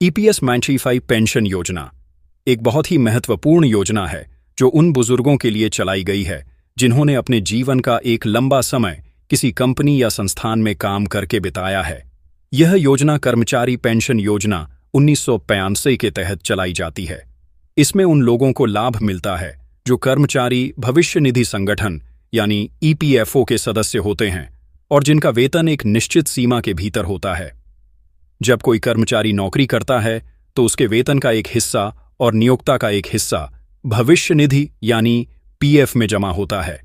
EPS 95 pension योजना एक बहुत ही महत्वपूर्ण योजना है जो उन बुजुर्गों के लिए चलाई गई है जिन्होंने अपने जीवन का एक लंबा समय किसी कंपनी या संस्थान में काम करके बिताया है। यह योजना कर्मचारी पेंशन योजना 1985 के तहत चलाई जाती है। इसमें उन लोगों को लाभ मिलता है जो कर्मचारी भविष्य निधि संगठन यानी ईपीएफओ के सदस्य होते हैं और जिनका वेतन एक निश्चित सीमा के भीतर होता है। जब कोई कर्मचारी नौकरी करता है तो उसके वेतन का एक हिस्सा और नियोक्ता का एक हिस्सा भविष्य निधि यानी पीएफ में जमा होता है।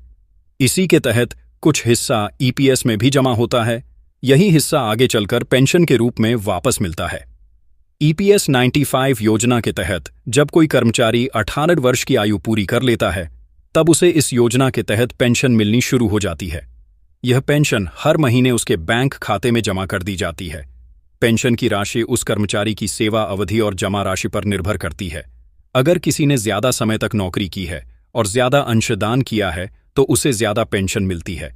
इसी के तहत कुछ हिस्सा ईपीएस में भी जमा होता है। यही हिस्सा आगे चलकर पेंशन के रूप में वापस मिलता है। ईपीएस 95 योजना के तहत जब कोई कर्मचारी 18 वर्ष की आयु पूरी कर लेता है तब उसे इस योजना के तहत पेंशन मिलनी शुरू हो जाती है। यह पेंशन हर महीने उसके बैंक खाते में जमा कर दी जाती है। पेंशन की राशि उस कर्मचारी की सेवा अवधि और जमा राशि पर निर्भर करती है। अगर किसी ने ज्यादा समय तक नौकरी की है और ज्यादा अंशदान किया है तो उसे ज्यादा पेंशन मिलती है।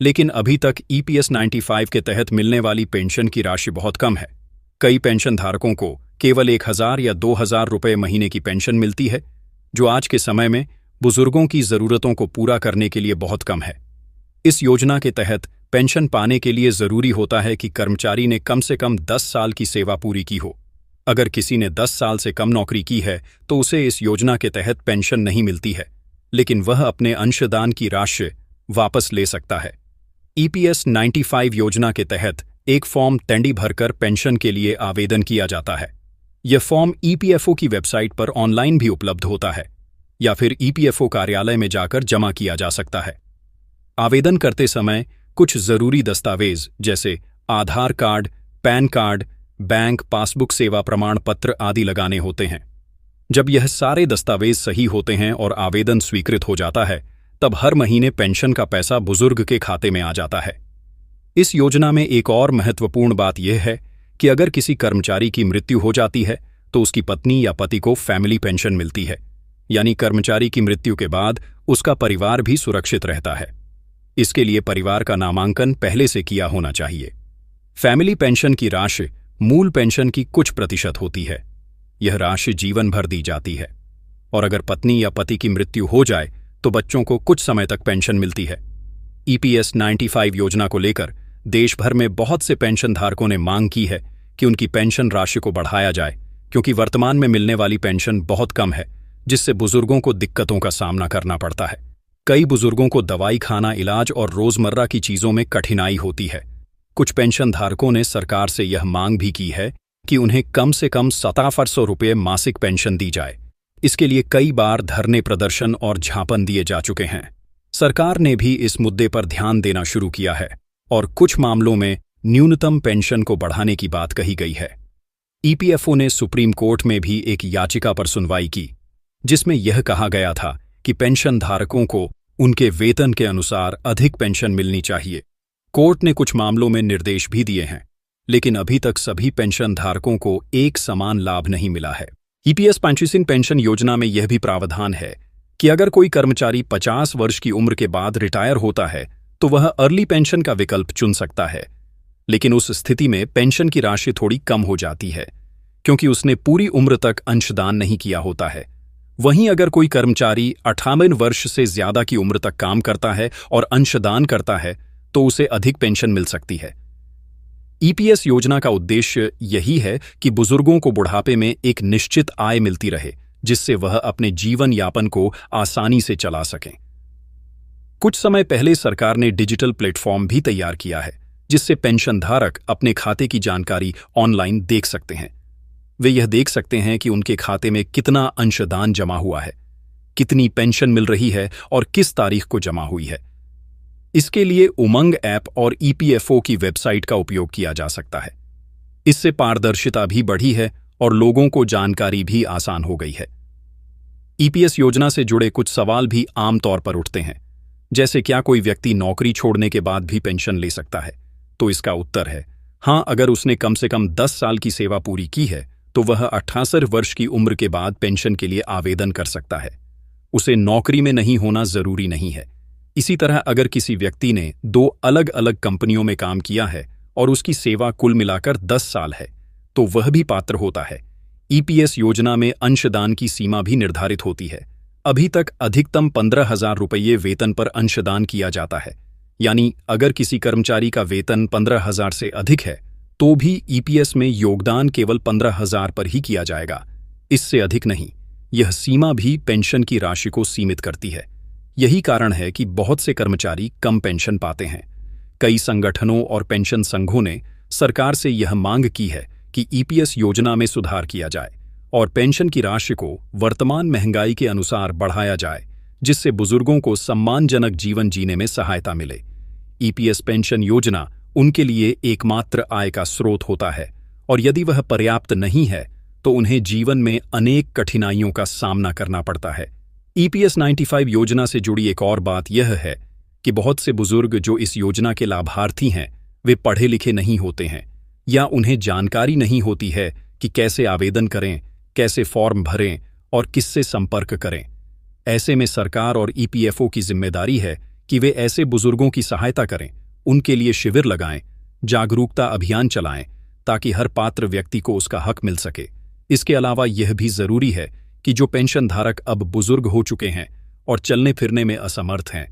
लेकिन अभी तक ईपीएस 95 के तहत मिलने वाली पेंशन की राशि बहुत कम है। कई पेंशन धारकों को केवल 1000 या 2000 रुपये महीने की पेंशन मिलती है, जो आज के समय में बुजुर्गों की जरूरतों को पूरा करने के लिए बहुत कम है। इस योजना के तहत पेंशन पाने के लिए जरूरी होता है कि कर्मचारी ने कम से कम 10 साल की सेवा पूरी की हो। अगर किसी ने 10 साल से कम नौकरी की है तो उसे इस योजना के तहत पेंशन नहीं मिलती है, लेकिन वह अपने अंशदान की राशि वापस ले सकता है। ईपीएस 95 योजना के तहत एक फॉर्म टेंडी भरकर पेंशन के लिए आवेदन किया जाता है। यह फॉर्म ईपीएफओ की वेबसाइट पर ऑनलाइन भी उपलब्ध होता है या फिर ईपीएफओ कार्यालय में जाकर जमा किया जा सकता है। आवेदन करते समय कुछ जरूरी दस्तावेज जैसे Aadhaar card, PAN card, bank passbook सेवा प्रमाण पत्र आदि लगाने होते हैं। जब यह सारे दस्तावेज सही होते हैं और आवेदन स्वीकृत हो जाता है तब हर महीने पेंशन का पैसा बुजुर्ग के खाते में आ जाता है। इस योजना में एक और महत्वपूर्ण बात यह है कि अगर किसी कर्मचारी की मृत्यु हो जाती है तो उसकी पत्नी या पति को फैमिली पेंशन मिलती है, यानी कर्मचारी की मृत्यु के बाद उसका परिवार भी सुरक्षित रहता है। इसके लिए परिवार का नामांकन पहले से किया होना चाहिए। फैमिली पेंशन की राशि मूल पेंशन की कुछ प्रतिशत होती है। यह राशि जीवन भर दी जाती है और अगर पत्नी या पति की मृत्यु हो जाए तो बच्चों को कुछ समय तक पेंशन मिलती है। ईपीएस 95 योजना को लेकर देश भर में बहुत से पेंशन धारकों ने मांग की है कि उनकी पेंशन राशि को बढ़ाया जाए, क्योंकि वर्तमान में मिलने वाली पेंशन बहुत कम है, जिससे बुजुर्गों को दिक्कतों का सामना करना पड़ता है। कई बुजुर्गों को दवाई खाना, इलाज और रोजमर्रा की चीजों में कठिनाई होती है। कुछ पेंशन धारकों ने सरकार से यह मांग भी की है कि उन्हें कम से कम 4700 रुपये मासिक पेंशन दी जाए। इसके लिए कई बार धरने, प्रदर्शन और ज्ञापन दिए जा चुके हैं। सरकार ने भी इस मुद्दे पर ध्यान देना शुरू किया है और कुछ मामलों में न्यूनतम पेंशन को बढ़ाने की बात कही गई है। ईपीएफओ ने सुप्रीम कोर्ट में भी एक याचिका पर सुनवाई की, जिसमें यह कहा गया था कि पेंशन धारकों को उनके वेतन के अनुसार अधिक पेंशन मिलनी चाहिए। कोर्ट ने कुछ मामलों में निर्देश भी दिए हैं, लेकिन अभी तक सभी पेंशन धारकों को एक समान लाभ नहीं मिला है। ईपीएस 95 पेंशन योजना में यह भी प्रावधान है कि अगर कोई कर्मचारी 50 वर्ष की उम्र के बाद रिटायर होता है तो वह अर्ली पेंशन का विकल्प चुन सकता है, लेकिन उस स्थिति में पेंशन की राशि थोड़ी कम हो जाती है क्योंकि उसने पूरी उम्र तक अंशदान नहीं किया होता है। वहीं अगर कोई कर्मचारी 58 वर्ष से ज्यादा की उम्र तक काम करता है और अंशदान करता है तो उसे अधिक पेंशन मिल सकती है। ईपीएस योजना का उद्देश्य यही है कि बुजुर्गों को बुढ़ापे में एक निश्चित आय मिलती रहे, जिससे वह अपने जीवन यापन को आसानी से चला सकें। कुछ समय पहले सरकार ने डिजिटल प्लेटफॉर्म भी तैयार किया है, जिससे पेंशनधारक अपने खाते की जानकारी ऑनलाइन देख सकते हैं। वे यह देख सकते हैं कि उनके खाते में कितना अंशदान जमा हुआ है, कितनी पेंशन मिल रही है और किस तारीख को जमा हुई है। इसके लिए उमंग ऐप और ईपीएफओ की वेबसाइट का उपयोग किया जा सकता है। इससे पारदर्शिता भी बढ़ी है और लोगों को जानकारी भी आसान हो गई है। ईपीएस योजना से जुड़े कुछ सवाल भी आमतौर पर उठते हैं, जैसे क्या कोई व्यक्ति नौकरी छोड़ने के बाद भी पेंशन ले सकता है? तो इसका उत्तर है हाँ। अगर उसने कम से कम 10 साल की सेवा पूरी की है तो वह 68 वर्ष की उम्र के बाद पेंशन के लिए आवेदन कर सकता है। उसे नौकरी में नहीं होना जरूरी नहीं है। इसी तरह अगर किसी व्यक्ति ने 2 अलग अलग कंपनियों में काम किया है और उसकी सेवा कुल मिलाकर 10 साल है तो वह भी पात्र होता है। ईपीएस योजना में अंशदान की सीमा भी निर्धारित होती है। अभी तक अधिकतम 15,000 रुपये वेतन पर अंशदान किया जाता है। यानी अगर किसी कर्मचारी का वेतन 15,000 से अधिक है तो भी ईपीएस में योगदान केवल 15,000 पर ही किया जाएगा, इससे अधिक नहीं। यह सीमा भी पेंशन की राशि को सीमित करती है। यही कारण है कि बहुत से कर्मचारी कम पेंशन पाते हैं। कई संगठनों और पेंशन संघों ने सरकार से यह मांग की है कि ईपीएस योजना में सुधार किया जाए और पेंशन की राशि को वर्तमान महंगाई के अनुसार बढ़ाया जाए, जिससे बुजुर्गों को सम्मानजनक जीवन जीने में सहायता मिले। ईपीएस पेंशन योजना उनके लिए एकमात्र आय का स्रोत होता है और यदि वह पर्याप्त नहीं है तो उन्हें जीवन में अनेक कठिनाइयों का सामना करना पड़ता है। ईपीएस 95 योजना से जुड़ी एक और बात यह है कि बहुत से बुजुर्ग जो इस योजना के लाभार्थी हैं, वे पढ़े लिखे नहीं होते हैं या उन्हें जानकारी नहीं होती है कि कैसे आवेदन करें, कैसे फॉर्म भरें और किससे संपर्क करें। ऐसे में सरकार और ईपीएफओ की जिम्मेदारी है कि वे ऐसे बुजुर्गों की सहायता करें, उनके लिए शिविर लगाएं, जागरूकता अभियान चलाएं, ताकि हर पात्र व्यक्ति को उसका हक मिल सके। इसके अलावा यह भी जरूरी है कि जो पेंशनधारक अब बुजुर्ग हो चुके हैं और चलने फिरने में असमर्थ हैं,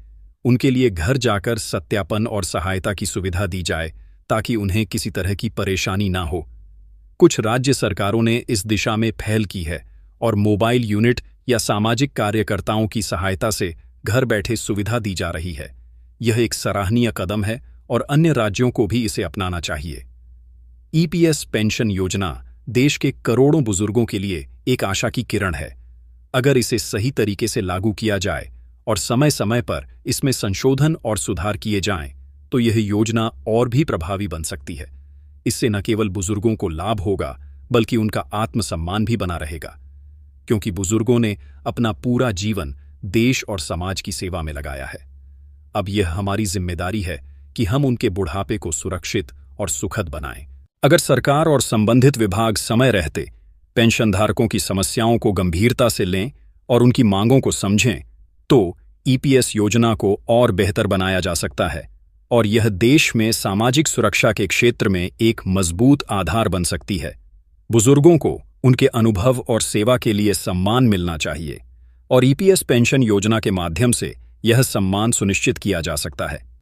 उनके लिए घर जाकर सत्यापन और सहायता की सुविधा दी जाए ताकि उन्हें किसी तरह की परेशानी ना हो। कुछ राज्य सरकारों ने इस दिशा में पहल की है और मोबाइल यूनिट या सामाजिक कार्यकर्ताओं की सहायता से घर बैठे सुविधा दी जा रही है। यह एक सराहनीय कदम है और अन्य राज्यों को भी इसे अपनाना चाहिए। ईपीएस पेंशन योजना देश के करोड़ों बुजुर्गों के लिए एक आशा की किरण है। अगर इसे सही तरीके से लागू किया जाए और समय समय पर इसमें संशोधन और सुधार किए जाएं, तो यह योजना और भी प्रभावी बन सकती है। इससे न केवल बुजुर्गों को लाभ होगा, बल्कि उनका आत्मसम्मान भी बना रहेगा, क्योंकि बुजुर्गों ने अपना पूरा जीवन देश और समाज की सेवा में लगाया है। अब यह हमारी जिम्मेदारी है कि हम उनके बुढ़ापे को सुरक्षित और सुखद बनाएं। अगर सरकार और संबंधित विभाग समय रहते पेंशनधारकों की समस्याओं को गंभीरता से लें और उनकी मांगों को समझें, तो ईपीएस योजना को और बेहतर बनाया जा सकता है और यह देश में सामाजिक सुरक्षा के क्षेत्र में एक मजबूत आधार बन सकती है। बुजुर्गों को उनके अनुभव और सेवा के लिए सम्मान मिलना चाहिए और ईपीएस पेंशन योजना के माध्यम से यह सम्मान सुनिश्चित किया जा सकता है।